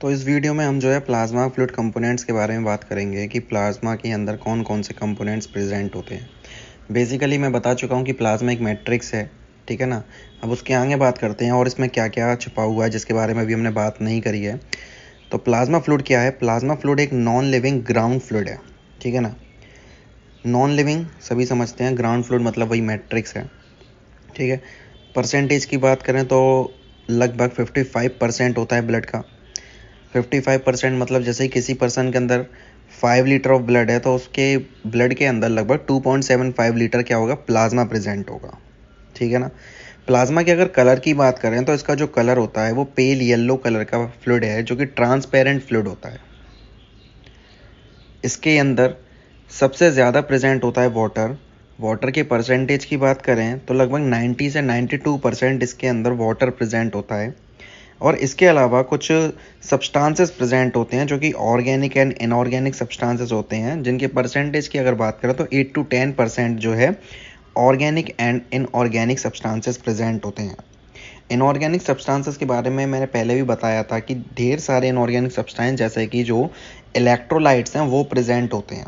तो इस वीडियो में हम जो है प्लाज्मा फ्लूइड कंपोनेंट्स के बारे में बात करेंगे कि प्लाज्मा के अंदर कौन कौन से कंपोनेंट्स प्रेजेंट होते हैं। बेसिकली मैं बता चुका हूँ कि प्लाज्मा एक मैट्रिक्स है, ठीक है ना। अब उसके आगे बात करते हैं और इसमें क्या क्या छुपा हुआ है जिसके बारे में अभी हमने बात नहीं करी है। तो प्लाज्मा फ्लूइड क्या है? प्लाज्मा फ्लूइड एक नॉन लिविंग ग्राउंड फ्लूइड है, ठीक है ना। नॉन लिविंग सभी समझते हैं, ग्राउंड फ्लूइड मतलब वही मैट्रिक्स है, ठीक है। परसेंटेज की बात करें तो लगभग 55% होता है ब्लड का। 55% मतलब जैसे ही किसी पर्सन के अंदर 5 लीटर ऑफ ब्लड है तो उसके ब्लड के अंदर लगभग 2.75 लीटर क्या होगा? प्लाज्मा प्रेजेंट होगा, ठीक है ना। प्लाज्मा के अगर कलर की बात करें तो इसका जो कलर होता है वो पेल येलो कलर का फ्लूइड है जो कि ट्रांसपेरेंट फ्लूइड होता है। इसके अंदर सबसे ज़्यादा प्रेजेंट होता है वाटर। वाटर के परसेंटेज की बात करें तो लगभग 90 से 92% इसके अंदर वाटर प्रेजेंट होता है। और इसके अलावा कुछ सब्सटेंसेस प्रेजेंट होते हैं जो कि ऑर्गेनिक एंड इनऑर्गेनिक सब्सटेंसेस होते हैं, जिनके परसेंटेज की अगर बात करें तो 8 to 10% जो है organic and inorganic substances present होते हैं। इनऑर्गेनिक सब्सटेंसेस के बारे में मैंने पहले भी बताया था कि ढेर सारे इनऑर्गेनिक सब्सटेंस जैसे कि जो इलेक्ट्रोलाइट्स हैं वो प्रेजेंट होते हैं।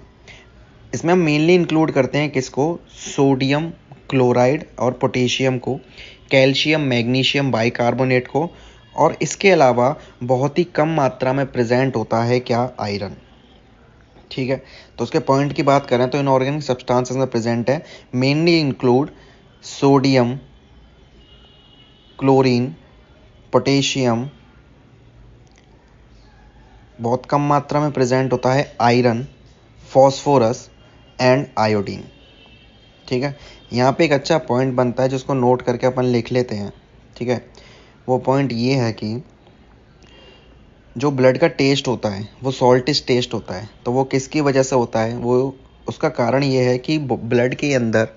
इसमें हम मेनली इंक्लूड करते हैं किसको? सोडियम क्लोराइड और पोटेशियम को, कैल्शियम मैग्नीशियम बाइकार्बोनेट को, और इसके अलावा बहुत ही कम मात्रा में प्रेजेंट होता है क्या? आयरन, ठीक है। तो उसके पॉइंट की बात करें तो इनऑर्गेनिक सब्सटेंसेस में प्रेजेंट है mainly include sodium, chlorine, potassium, बहुत कम मात्रा में प्रेजेंट होता है आयरन, फॉस्फोरस एंड आयोडीन, ठीक है। यहाँ पे एक अच्छा पॉइंट बनता है जिसको नोट करके अपन लिख लेते हैं, ठीक है। वो पॉइंट ये है कि जो ब्लड का टेस्ट होता है वो सॉल्टिश टेस्ट होता है। तो वो किसकी वजह से होता है? वो उसका कारण ये है कि ब्लड के अंदर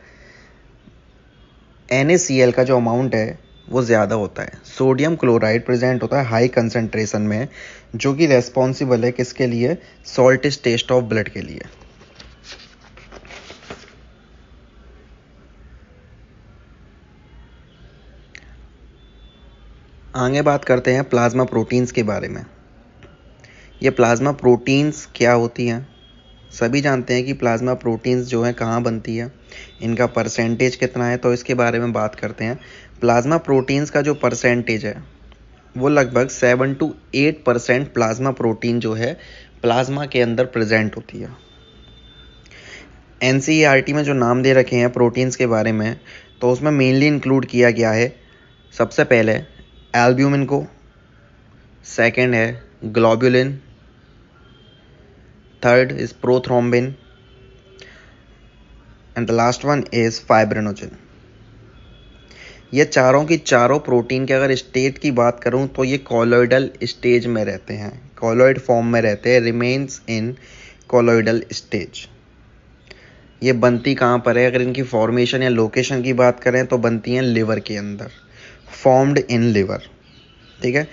NaCl का जो अमाउंट है वो ज़्यादा होता है। सोडियम क्लोराइड प्रेजेंट होता है हाई कंसनट्रेशन में, जो कि रेस्पॉन्सिबल है किसके लिए? सॉल्टिश टेस्ट ऑफ ब्लड के लिए। आगे बात करते हैं प्लाज्मा प्रोटीन्स के बारे में। ये प्लाज्मा प्रोटीन्स क्या होती हैं? सभी जानते हैं कि प्लाज्मा प्रोटीन्स जो है कहाँ बनती है, इनका परसेंटेज कितना है, तो इसके बारे में बात करते हैं। प्लाज्मा प्रोटीन्स का जो परसेंटेज है वो लगभग 7 to 8% प्लाज्मा प्रोटीन जो है प्लाज्मा के अंदर प्रेजेंट होती है। NCERT में जो नाम दे रखे हैं प्रोटीन्स के बारे में, तो उसमें मेनली इंक्लूड किया गया है सबसे पहले एल्ब्यूमिन को, सेकंड है globulin, third is prothrombin and the last one is fibrinogen. ये चारों की चारों प्रोटीन के अगर स्टेट की बात करूं तो ये कॉलोइडल स्टेज में रहते हैं, कॉलोइड फॉर्म में रहते हैं, रिमेन्स इन कॉलोइडल स्टेज। ये बनती कहाँ पर है? अगर इनकी फॉर्मेशन या लोकेशन की बात करें तो बनती हैं लिवर के अंदर, फॉर्म्ड इन लिवर, ठीक है।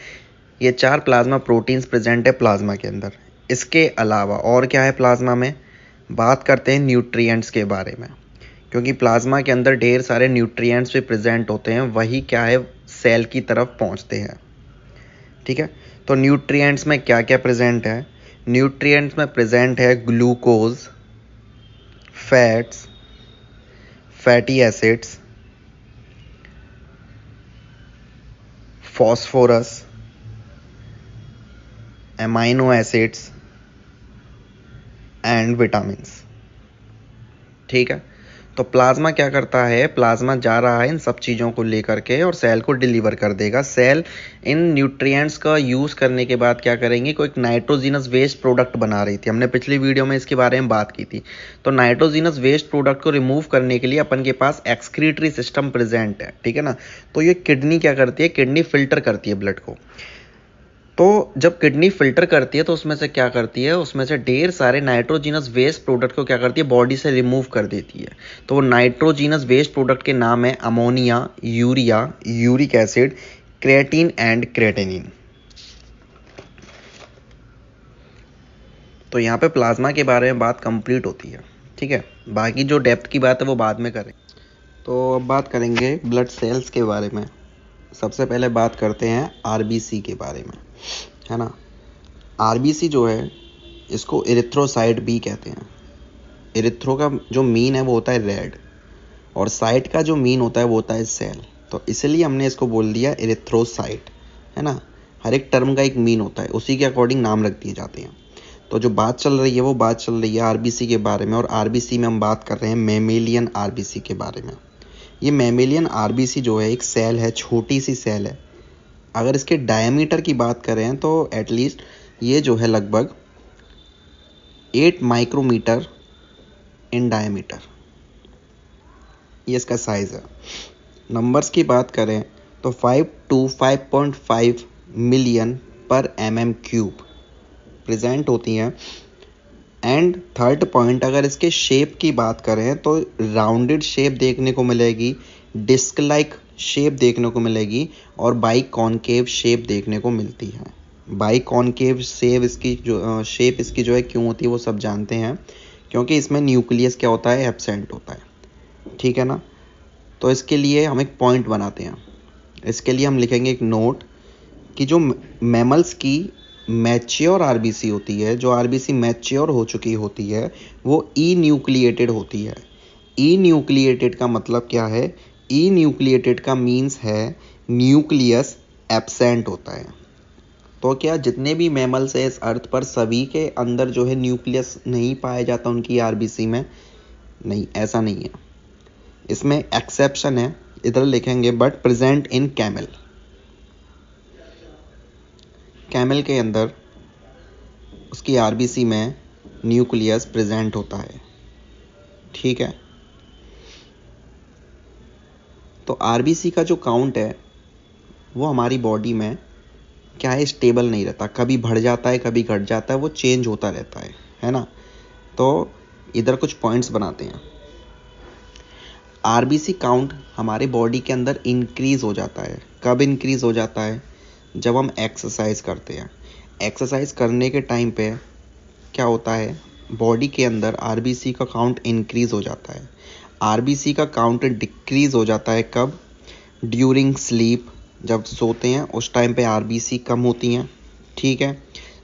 ये चार प्लाज्मा प्रोटीन्स प्रेजेंट है प्लाज्मा के अंदर। इसके अलावा और क्या है प्लाज्मा में? बात करते हैं न्यूट्रिएंट्स के बारे में, क्योंकि प्लाज्मा के अंदर ढेर सारे न्यूट्रिएंट्स भी प्रेजेंट होते हैं, वही क्या है? सेल की तरफ पहुंचते हैं, ठीक है। तो न्यूट्रिएंट्स में क्या क्या प्रेजेंट है? न्यूट्रिएंट्स में प्रेजेंट है glucose, fats, fatty acids, phosphorus, amino acids and vitamins, ठीक है। तो प्लाज्मा क्या करता है? प्लाज्मा जा रहा है इन सब चीज़ों को लेकर के और सेल को डिलीवर कर देगा। सेल इन न्यूट्रिएंट्स का यूज़ करने के बाद क्या करेंगे? कोई नाइट्रोजिनस वेस्ट प्रोडक्ट बना रही थी, हमने पिछली वीडियो में इसके बारे में बात की थी। तो नाइट्रोजिनस वेस्ट प्रोडक्ट को रिमूव करने के लिए अपन के पास एक्सक्रीटरी सिस्टम प्रेजेंट है, ठीक है ना। तो ये किडनी क्या करती है? किडनी फिल्टर करती है ब्लड को। तो जब किडनी फिल्टर करती है तो उसमें से क्या करती है? उसमें से ढेर सारे नाइट्रोजिनस वेस्ट प्रोडक्ट को क्या करती है? बॉडी से रिमूव कर देती है। तो वो नाइट्रोजिनस वेस्ट प्रोडक्ट के नाम है ammonia, urea, uric acid, creatine and creatinine. तो यहाँ पे प्लाज्मा के बारे में बात कंप्लीट होती है, ठीक है। बाकी जो डेप्थ की बात है वो बाद में करें। तो अब बात करेंगे ब्लड सेल्स के बारे में। सबसे पहले बात करते हैं RBC के बारे में, है ना। आरबीसी जो है इसको इरिथ्रोसाइट भी कहते हैं। इरिथ्रो का जो मीन है वो होता है रेड, और साइट का जो मीन होता है वो होता है सेल, तो इसलिए हमने इसको बोल दिया इरिथ्रोसाइट, है ना। हर एक टर्म का एक मीन होता है, उसी के अकॉर्डिंग नाम रख दिए जाते हैं। तो जो बात चल रही है वो बात चल रही है आरबीसी के बारे में, और आरबीसी में हम बात कर रहे हैं मैमेलियन आरबीसी के बारे में। ये मैमेलियन आरबीसी जो है एक सेल है, छोटी सी सेल है। अगर इसके डायमीटर की बात करें तो एटलीस्ट ये जो है लगभग 8 माइक्रोमीटर इन डायमीटर, ये इसका साइज़ है। नंबर्स की बात करें तो 5 to 5.5 मिलियन पर mm³ प्रेजेंट होती हैं। एंड थर्ड पॉइंट, अगर इसके शेप की बात करें तो राउंडेड शेप देखने को मिलेगी, डिस्क लाइक शेप देखने को मिलेगी, और बाई कॉनकेव शेप देखने को मिलती है। बाई कॉनकेव शेप इसकी जो है क्यों होती है वो सब जानते हैं, क्योंकि इसमें न्यूक्लियस क्या होता है, एब्सेंट होता है, ठीक है ना। तो इसके लिए हम एक पॉइंट बनाते हैं। इसके लिए हम लिखेंगे एक नोट कि जो मैमल्स की मैच्योर आरबीसी होती है, जो आरबीसी मैच्योर हो चुकी होती है, वो ई न्यूक्लिएटेड होती है। ई न्यूक्लिएटेड का मतलब क्या है? ई न्यूक्लिएटेड का मीन्स है न्यूक्लियस एब्सेंट होता है। तो क्या जितने भी मैमल्स है इस अर्थ पर, सभी के अंदर जो है न्यूक्लियस नहीं पाया जाता उनकी आरबीसी में? नहीं, ऐसा नहीं है, इसमें एक्सेप्शन है। इधर लिखेंगे but present in camel. Camel के अंदर उसकी आरबीसी में न्यूक्लियस प्रेजेंट होता है, ठीक है। तो आरबीसी का जो काउंट है वो हमारी बॉडी में क्या है, स्टेबल नहीं रहता, कभी बढ़ जाता है कभी घट जाता है, वो चेंज होता रहता है ना। तो इधर कुछ पॉइंट्स बनाते हैं। आरबीसी काउंट हमारे बॉडी के अंदर इंक्रीज हो जाता है। कब इंक्रीज हो जाता है? जब हम एक्सरसाइज करते हैं। एक्सरसाइज करने के टाइम पे क्या होता है, बॉडी के अंदर आरबीसी का काउंट इंक्रीज हो जाता है। आरबीसी का काउंट डिक्रीज हो जाता है कब? ड्यूरिंग स्लीप, जब सोते हैं उस टाइम पे आरबीसी कम होती हैं, ठीक है।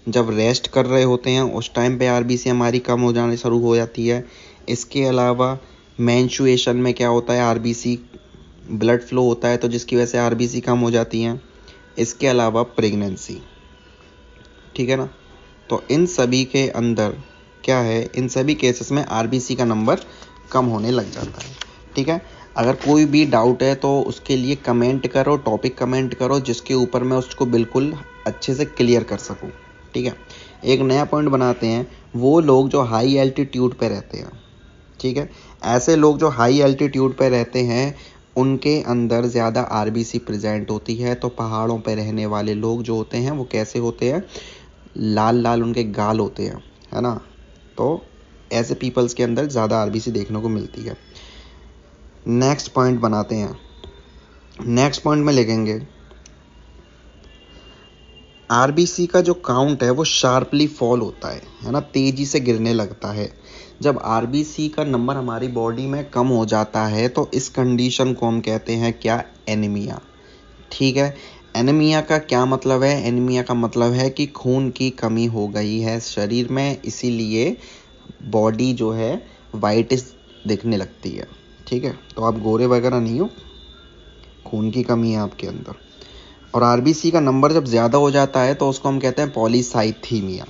जब रेस्ट कर रहे होते हैं उस टाइम पे आरबीसी हमारी कम हो जाने शुरू हो जाती है। इसके अलावा मेंस्ट्रुएशन में क्या होता है, आरबीसी ब्लड फ्लो होता है, तो जिसकी वजह से आरबीसी कम हो जाती हैं। इसके अलावा प्रेगनेंसी, ठीक है ना। तो इन सभी के अंदर क्या है, इन सभी केसेस में आरबीसी का नंबर कम होने लग जाता है, ठीक है। अगर कोई भी डाउट है तो उसके लिए कमेंट करो, टॉपिक कमेंट करो, जिसके ऊपर मैं उसको बिल्कुल अच्छे से क्लियर कर सकूं, ठीक है। एक नया पॉइंट बनाते हैं, वो लोग जो हाई एल्टीट्यूड पे रहते हैं, ठीक है। ऐसे लोग जो हाई एल्टीट्यूड पे रहते हैं उनके अंदर ज़्यादा आरबीसी प्रेजेंट होती है। तो पहाड़ों पे रहने वाले लोग जो होते हैं वो कैसे होते हैं, लाल लाल उनके गाल होते हैं, है ना। तो ऐसे पीपल्स के अंदर ज़्यादा आरबीसी देखने को मिलती है। नेक्स्ट पॉइंट बनाते हैं। नेक्स्ट पॉइंट में लिखेंगे आरबीसी का जो काउंट है वो शार्पली फॉल होता है ना, तेजी से गिरने लगता है। जब आरबीसी का नंबर हमारी बॉडी में कम हो जाता है तो इस कंडीशन को हम कहते हैं क्या, एनीमिया, ठीक है। एनीमिया का क्या मतलब है? एनीमिया का मतलब है कि खून की कमी हो गई है शरीर में, इसीलिए बॉडी जो है वाइटिश दिखने लगती है, ठीक है। तो आप गोरे वगैरह नहीं हो, खून की कमी है आपके अंदर। और आरबीसी का नंबर जब ज़्यादा हो जाता है तो उसको हम कहते हैं पॉलीसाइथीमिया।